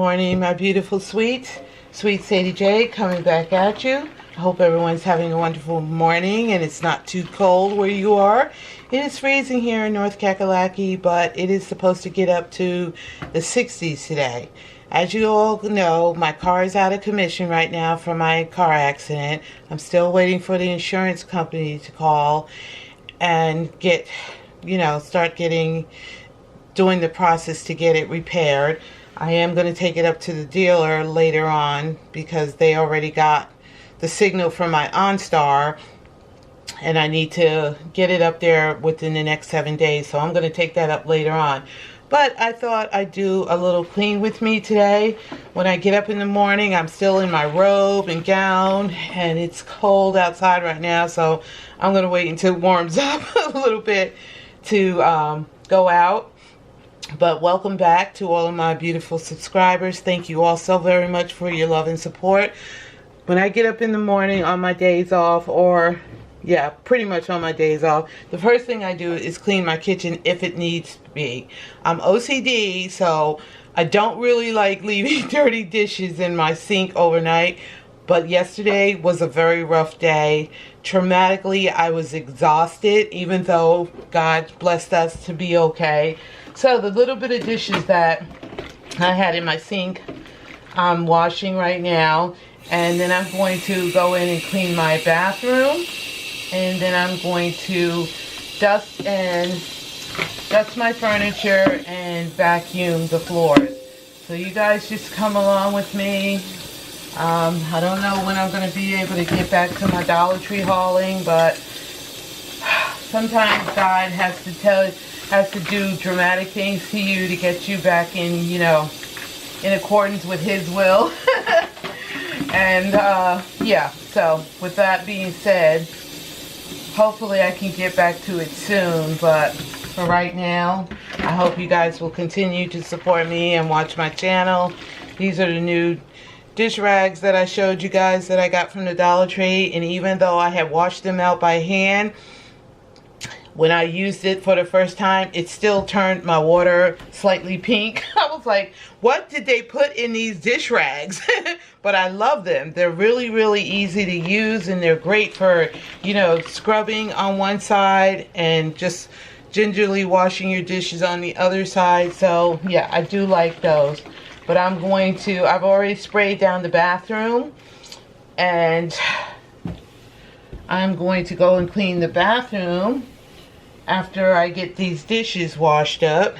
morning, my beautiful sweets. Swt Sadie J coming back at you. I hope everyone's having a wonderful morning and it's not too cold where you are. It is freezing here in North Kakalaki, but it is supposed to get up to the 60s today. As you all know, my car is out of commission right now from my car accident. I'm still waiting for the insurance company to call and get, start doing the process to get it repaired. I am going to take it up to the dealer later on because they already got the signal from my OnStar and I need to get it up there within the next 7 days. So I'm going to take that up later on. But I thought I'd do a little clean with me today. When I get up in the morning, I'm still in my robe and gown and it's cold outside right now. So I'm going to wait until it warms up a little bit to go out. But welcome back to all of my beautiful subscribers. Thank you all so very much for your love and support. When I get up in the morning on my days off, or pretty much on my days off, the first thing I do is clean my kitchen if it needs to be. I'm OCD, so I don't really like leaving dirty dishes in my sink overnight. But yesterday was a very rough day. Traumatically, I was exhausted, even though God blessed us to be okay. So the little bit of dishes that I had in my sink, I'm washing right now. And then I'm going to go in and clean my bathroom. And then I'm going to dust my furniture and vacuum the floors. So you guys just come along with me. I don't know when I'm going to be able to get back to my Dollar Tree hauling, but sometimes God has to do dramatic things to you to get you back in, in accordance with His will. And so with that being said, hopefully I can get back to it soon, but for right now, I hope you guys will continue to support me and watch my channel. These are the new dish rags that I showed you guys that I got from the Dollar Tree, and even though I had washed them out by hand, when I used it for the first time, it still turned my water slightly pink. I was like, what did they put in these dish rags? But I love them. They're really, really easy to use, and they're great for, scrubbing on one side and just gingerly washing your dishes on the other side. So, yeah, I do like those. But I've already sprayed down the bathroom, and I'm going to go and clean the bathroom after I get these dishes washed up.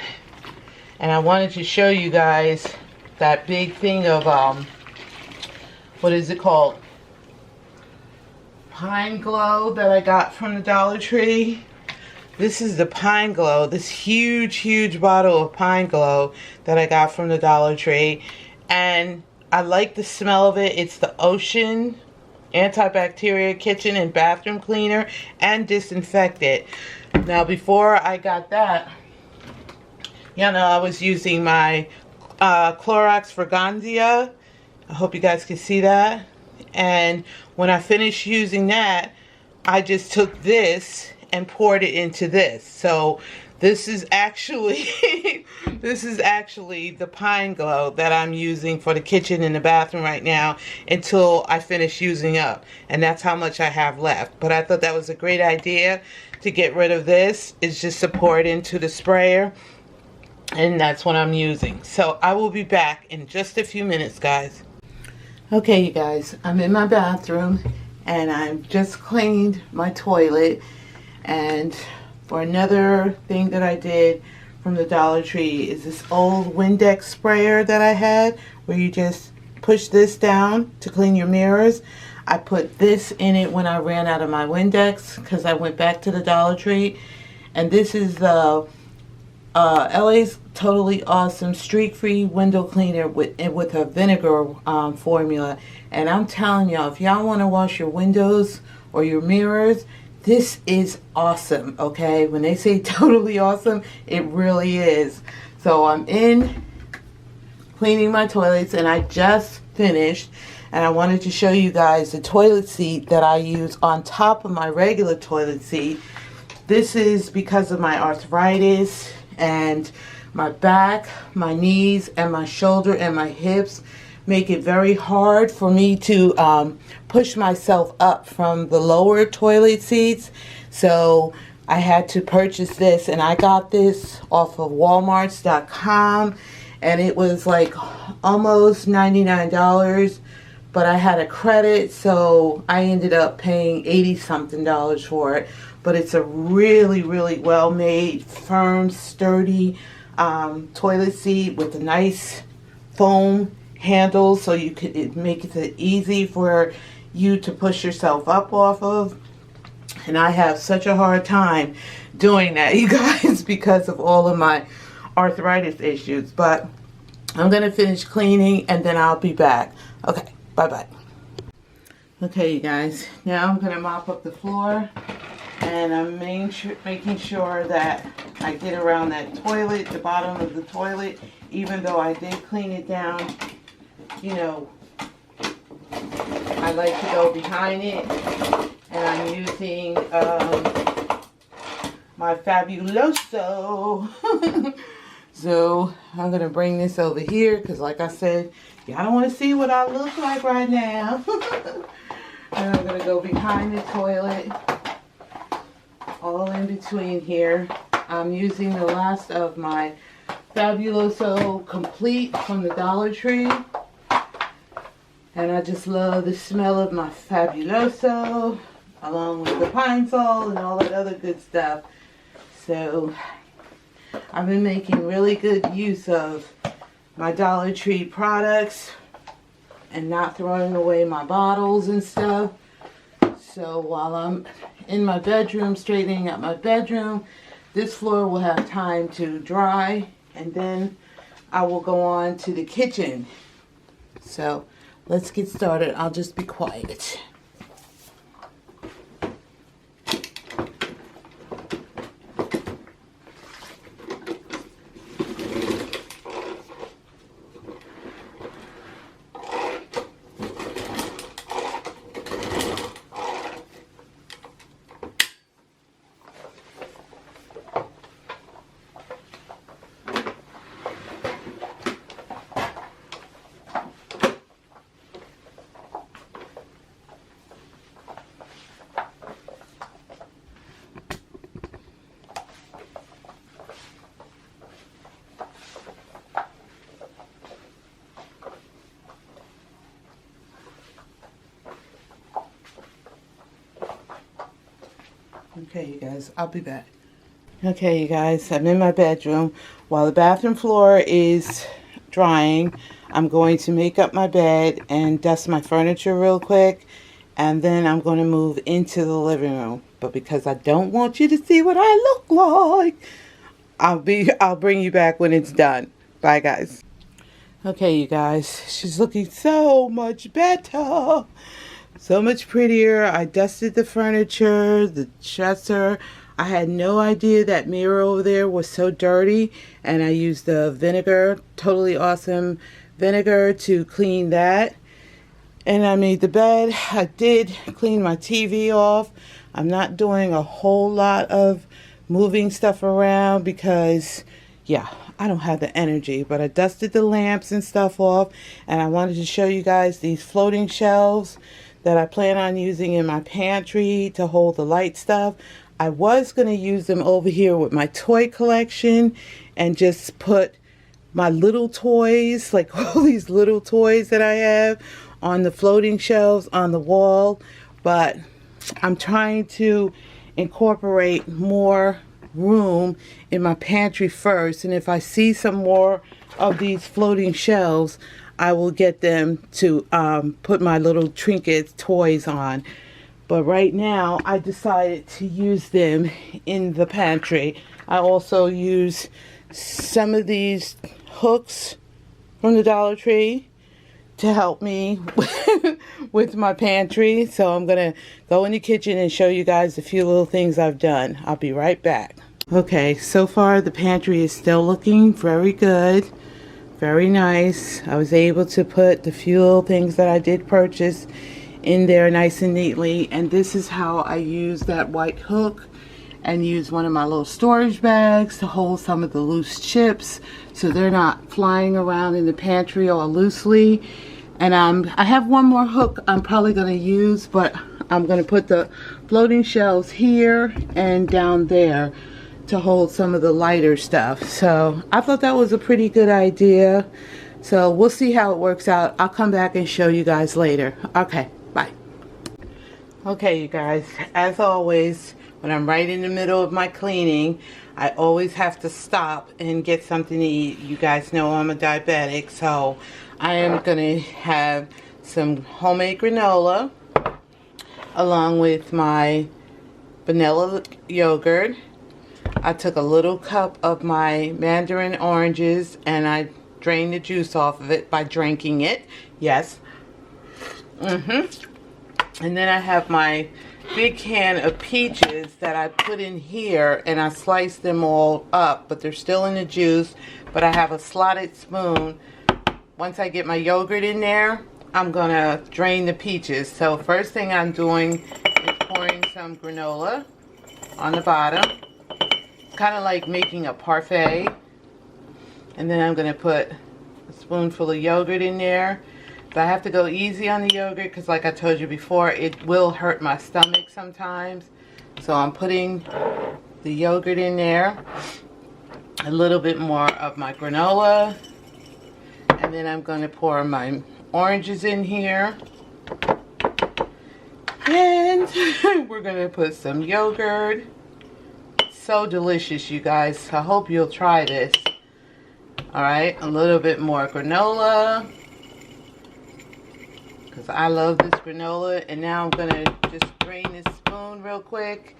And I wanted to show you guys that big thing of, what is it called? Pine Glow that I got from the Dollar Tree. This is the Pine Glow, this huge, huge bottle of Pine Glow that I got from the Dollar Tree. And I like the smell of it. It's the Ocean antibacterial kitchen and bathroom cleaner and disinfectant. Now before I got that, I was using my Clorox Fragancia. I hope you guys can see that. And when I finished using that, I just took this and poured it into this. So this is actually the Pine Glow that I'm using for the kitchen and the bathroom right now until I finish using up. And that's how much I have left. But I thought that was a great idea to get rid of this. Is just to pour it into the sprayer. And that's what I'm using. So I will be back in just a few minutes, guys. Okay, you guys, I'm in my bathroom and I've just cleaned my toilet. And for another thing that I did from the Dollar Tree is this old Windex sprayer that I had, where you just push this down to clean your mirrors. I put this in it when I ran out of my Windex because I went back to the Dollar Tree. And this is the LA's Totally Awesome streak-free window cleaner with a vinegar formula. And I'm telling y'all, if y'all want to wash your windows or your mirrors, this is awesome, okay? When they say totally awesome, it really is. So I'm in cleaning my toilets, and I just finished. And I wanted to show you guys the toilet seat that I use on top of my regular toilet seat. This is because of my arthritis, and My back, my knees, and my shoulder and my hips make it very hard for me to push myself up from the lower toilet seats. So I had to purchase this, and I got this off of walmarts.com, and it was like almost $99, but I had a credit, so I ended up paying $80 something for it. But it's a really, really well made, firm, sturdy toilet seat with a nice foam handle, so you could, it makes it easy for you to push yourself up off of. And I have such a hard time doing that, you guys, because of all of my arthritis issues. But I'm going to finish cleaning and then I'll be back. Okay, bye-bye. Okay, you guys, now I'm going to mop up the floor, and I'm making sure that I get around that toilet, the bottom of the toilet, even though I did clean it down. You know, I like to go behind it, and I'm using my Fabuloso. So I'm going to bring this over here because, like I said, y'all don't want to see what I look like right now. And I'm going to go behind the toilet, all in between here. I'm using the last of my Fabuloso Complete from the Dollar Tree. And I just love the smell of my Fabuloso, along with the pine sol and all that other good stuff. So I've been making really good use of my Dollar Tree products and not throwing away my bottles and stuff. So while I'm in my bedroom, straightening up my bedroom, this floor will have time to dry, and then I will go on to the kitchen. So let's get started. I'll just be quiet. Okay, you guys, I'll be back. Okay, you guys, I'm in my bedroom. While the bathroom floor is drying, I'm going to make up my bed and dust my furniture real quick, and then I'm going to move into the living room. But because I don't want you to see what I look like, I'll bring you back when it's done. Bye, guys. Okay, you guys, she's looking so much better. So much prettier. I dusted the furniture, the dresser. I had no idea that mirror over there was so dirty, and I used the vinegar, totally awesome vinegar, to clean that. And I made the bed. I did clean my TV off. I'm not doing a whole lot of moving stuff around because, yeah, I don't have the energy. But I dusted the lamps and stuff off, and I wanted to show you guys these floating shelves that I plan on using in my pantry to hold the light stuff. I was going to use them over here with my toy collection and just put my little toys, like all these little toys that I have, on the floating shelves on the wall. But I'm trying to incorporate more room in my pantry first. And if I see some more of these floating shelves, I will get them to put my little trinkets, toys on. But right now, I decided to use them in the pantry. I also use some of these hooks from the Dollar Tree to help me with my pantry. So I'm going to go in the kitchen and show you guys a few little things I've done. I'll be right back. Okay, so far the pantry is still looking very good. Very nice. I was able to put the few little things that I did purchase in there nice and neatly. And this is how I use that white hook and use one of my little storage bags to hold some of the loose chips so they're not flying around in the pantry all loosely. And I have one more hook I'm probably going to use, but I'm going to put the floating shelves here and down there to hold some of the lighter stuff. So I thought that was a pretty good idea. So we'll see how it works out. I'll come back and show you guys later. Okay, bye. Okay, you guys, as always, when I'm right in the middle of my cleaning, I always have to stop and get something to eat. You guys know I'm a diabetic, so I am going to have some homemade granola along with my vanilla yogurt. I took a little cup of my mandarin oranges and I drained the juice off of it by drinking it. Yes. And then I have my big can of peaches that I put in here, and I sliced them all up, but they're still in the juice. But I have a slotted spoon. Once I get my yogurt in there, I'm gonna drain the peaches. So first thing I'm doing is pouring some granola on the bottom, kind of like making a parfait. And then I'm gonna put a spoonful of yogurt in there. So I have to go easy on the yogurt because, like I told you before, it will hurt my stomach sometimes. So I'm putting the yogurt in there, a little bit more of my granola, and then I'm going to pour my oranges in here. And we're going to put some yogurt. So delicious, you guys. I hope you'll try this. Alright, a little bit more granola, because I love this granola. And now I'm going to just drain this spoon real quick.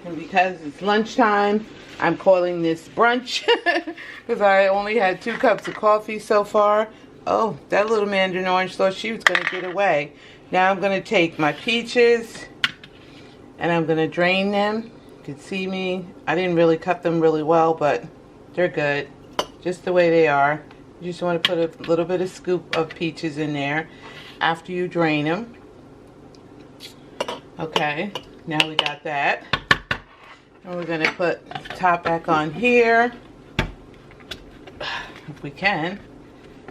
And because it's lunchtime, I'm calling this brunch because I only had 2 cups of coffee so far. Oh, that little mandarin orange thought she was going to get away. Now I'm going to take my peaches and I'm going to drain them. You can see me. I didn't really cut them really well, but they're good. Just the way they are. You just want to put a little bit of scoop of peaches in there after you drain them. Okay, now we got that. And we're going to put the top back on here. If we can.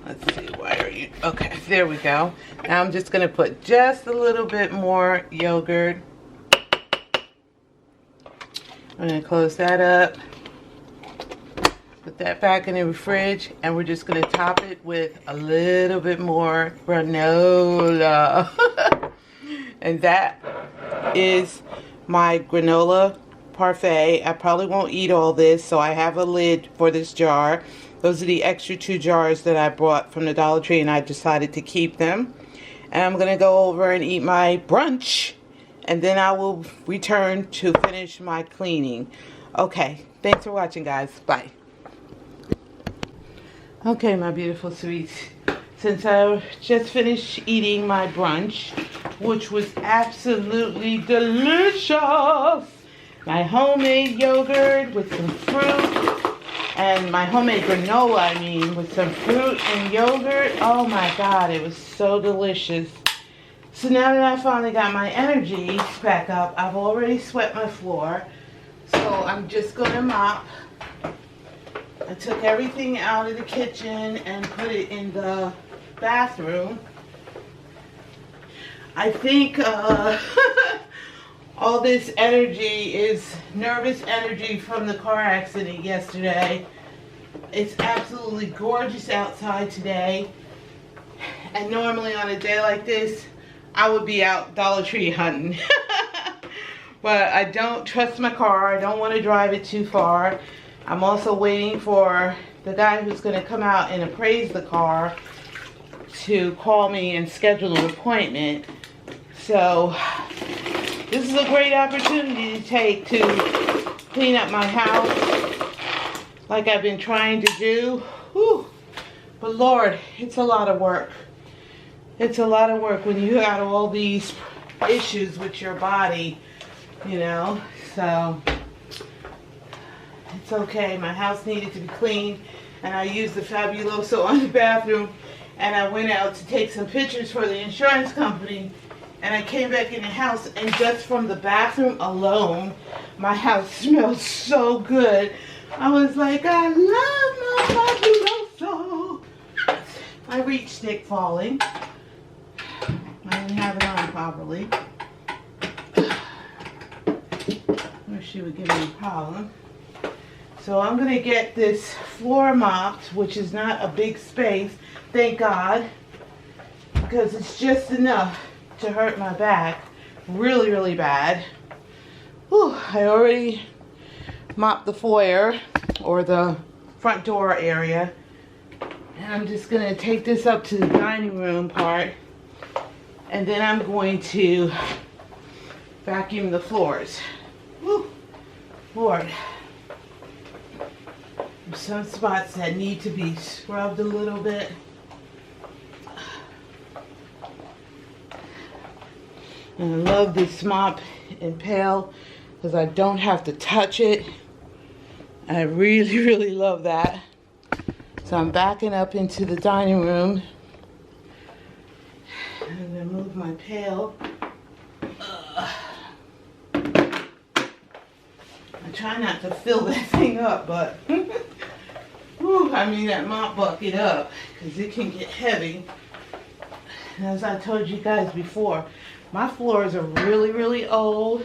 Let's see, why are you... Okay, there we go. Now I'm just going to put just a little bit more yogurt. I'm going to close that up. Put that back in the fridge. And we're just going to top it with a little bit more granola. And that is my granola parfait. I probably won't eat all this, so I have a lid for this jar. Those are the extra 2 jars that I brought from the Dollar Tree, and I decided to keep them. And I'm going to go over and eat my brunch, and then I will return to finish my cleaning. Okay, thanks for watching, guys. Bye. Okay, my beautiful sweets. Since I just finished eating my brunch, which was absolutely delicious, my homemade yogurt with some fruit, and my homemade granola, I mean, with some fruit and yogurt. Oh my God, it was so delicious. So now that I finally got my energy back up, I've already swept my floor. So I'm just going to mop. I took everything out of the kitchen and put it in the bathroom. I think all this energy is nervous energy from the car accident yesterday. It's absolutely gorgeous outside today. And normally on a day like this, I would be out Dollar Tree hunting. But I don't trust my car. I don't want to drive it too far. I'm also waiting for the guy who's going to come out and appraise the car to call me and schedule an appointment. So this is a great opportunity to take to clean up my house like I've been trying to do. Whew. But Lord, it's a lot of work. It's a lot of work when you got all these issues with your body, you know. So It's okay. My house needed to be cleaned, and I used the Fabuloso on the bathroom, and I went out to take some pictures for the insurance company, and I came back in the house, and just from the bathroom alone, my house smelled so good. I was like, I love my Fabuloso. My reach stick falling. I didn't have it on properly. Or she would give me a problem. So I'm going to get this floor mopped, which is not a big space, thank God, because it's just enough to hurt my back really, really bad. Whew, I already mopped the foyer, or the front door area, and I'm just going to take this up to the dining room part, and then I'm going to vacuum the floors. Whew, Lord. There's some spots that need to be scrubbed a little bit. And I love this mop and pail because I don't have to touch it. I really, really love that. So I'm backing up into the dining room. I'm going to move my pail. I try not to fill that thing up, but whew, I mean that mop bucket up, because it can get heavy. As I told you guys before, my floors are really, really old.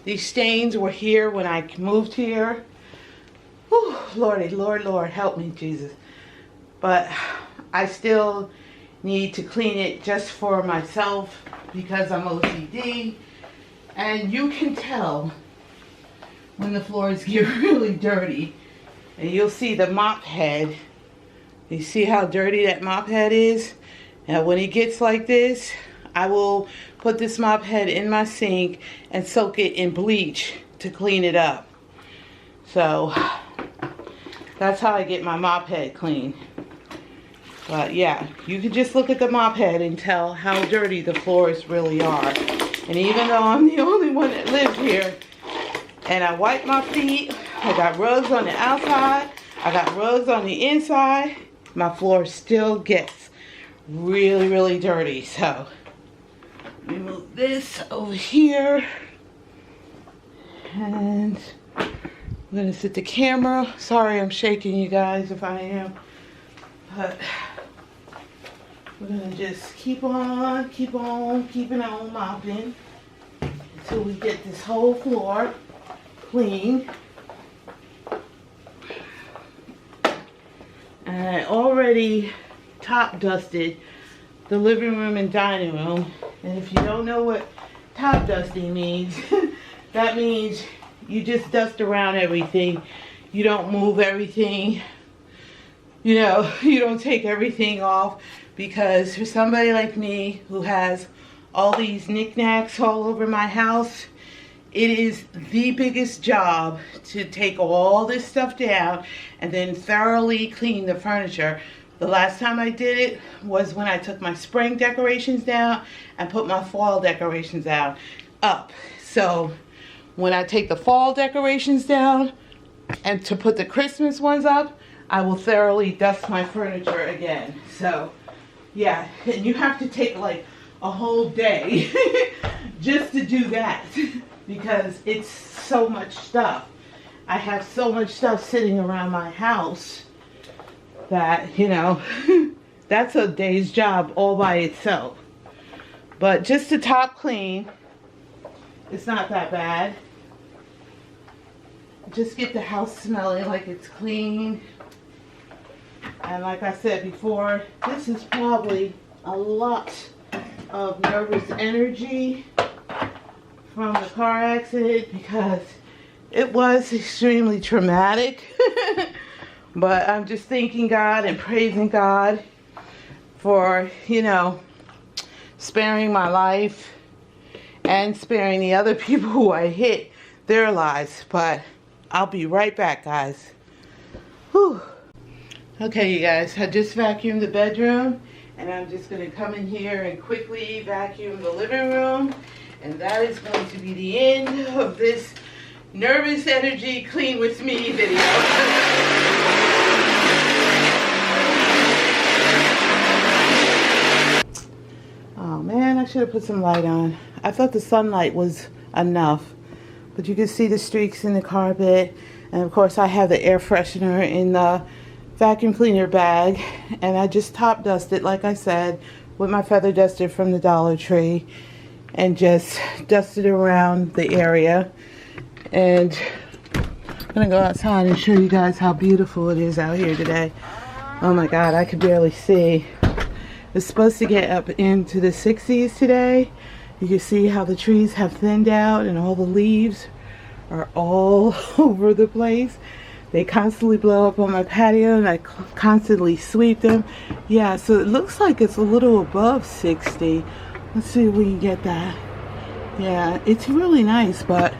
These stains were here when I moved here. Whew, Lordy, Lord, Lord, help me, Jesus. But I still need to clean it just for myself because I'm OCD. And you can tell when the floors get really dirty. And you'll see the mop head. You see how dirty that mop head is? And when it gets like this, I will put this mop head in my sink and soak it in bleach to clean it up. So that's how I get my mop head clean. But yeah, you can just look at the mop head and tell how dirty the floors really are. And even though I'm the only one that lives here, and I wipe my feet, I got rugs on the outside, I got rugs on the inside, my floor still gets really, really dirty. So let me move this over here, and I'm gonna set the camera. Sorry I'm shaking you guys if I am, but we're gonna just keep on keeping on mopping until we get this whole floor clean. And I already top dusted the living room and dining room. And if you don't know what top dusting means, that means you just dust around everything. You don't move everything. You know, you don't take everything off, because for somebody like me who has all these knickknacks all over my house, it is the biggest job to take all this stuff down and then thoroughly clean the furniture. The last time I did it was when I took my spring decorations down and put my fall decorations up. So when I take the fall decorations down and to put the Christmas ones up, I will thoroughly dust my furniture again. So yeah, and you have to take like a whole day just to do that, because it's so much stuff. I have so much stuff sitting around my house that, you know, that's a day's job all by itself. But just to top clean, it's not that bad. Just get the house smelling like it's clean. And like I said before, this is probably a lot of nervous energy from the car accident, because it was extremely traumatic. But I'm just thanking God and praising God for, you know, sparing my life and sparing the other people who I hit their lives. But I'll be right back, guys. Whew. Okay, you guys, I just vacuumed the bedroom, and I'm just going to come in here and quickly vacuum the living room. And that is going to be the end of this nervous energy clean with me video. Oh man, I should have put some light on. I thought the sunlight was enough, but you can see the streaks in the carpet. And of course I have the air freshener in the vacuum cleaner bag, and I just top dusted, like I said, with my feather duster from the Dollar Tree, and just dusted around the area. And I'm gonna go outside and show you guys how beautiful it is out here today. Oh my god, I could barely see. It's supposed to get up into the 60s today. You can see how the trees have thinned out and all the leaves are all over the place. They constantly blow up on my patio and I constantly sweep them. Yeah, so it looks like it's a little above 60. Let's see if we can get that. Yeah, it's really nice, but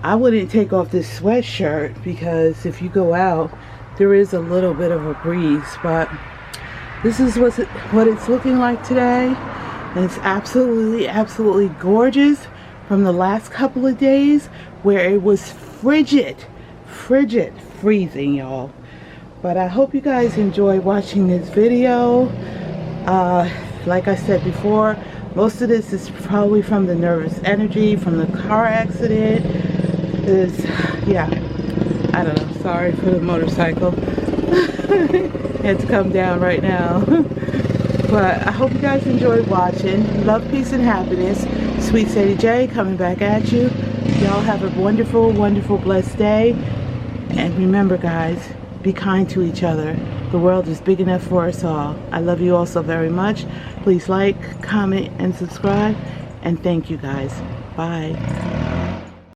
I wouldn't take off this sweatshirt because if you go out, there is a little bit of a breeze. But this is what it's looking like today. And it's absolutely gorgeous from the last couple of days where it was frigid, freezing, y'all. But I hope you guys enjoy watching this video. Like I said before, most of this is probably from the nervous energy from the car accident. Yeah, I don't know, sorry for the motorcycle. Had to come down right now. But I hope you guys enjoyed watching. Love, peace, and happiness. Swt Sadie J coming back at you. Y'all have a wonderful, blessed day. And remember, guys, be kind to each other. The world is big enough for us all. I love you all so very much. Please like, comment, and subscribe. And thank you, guys. Bye.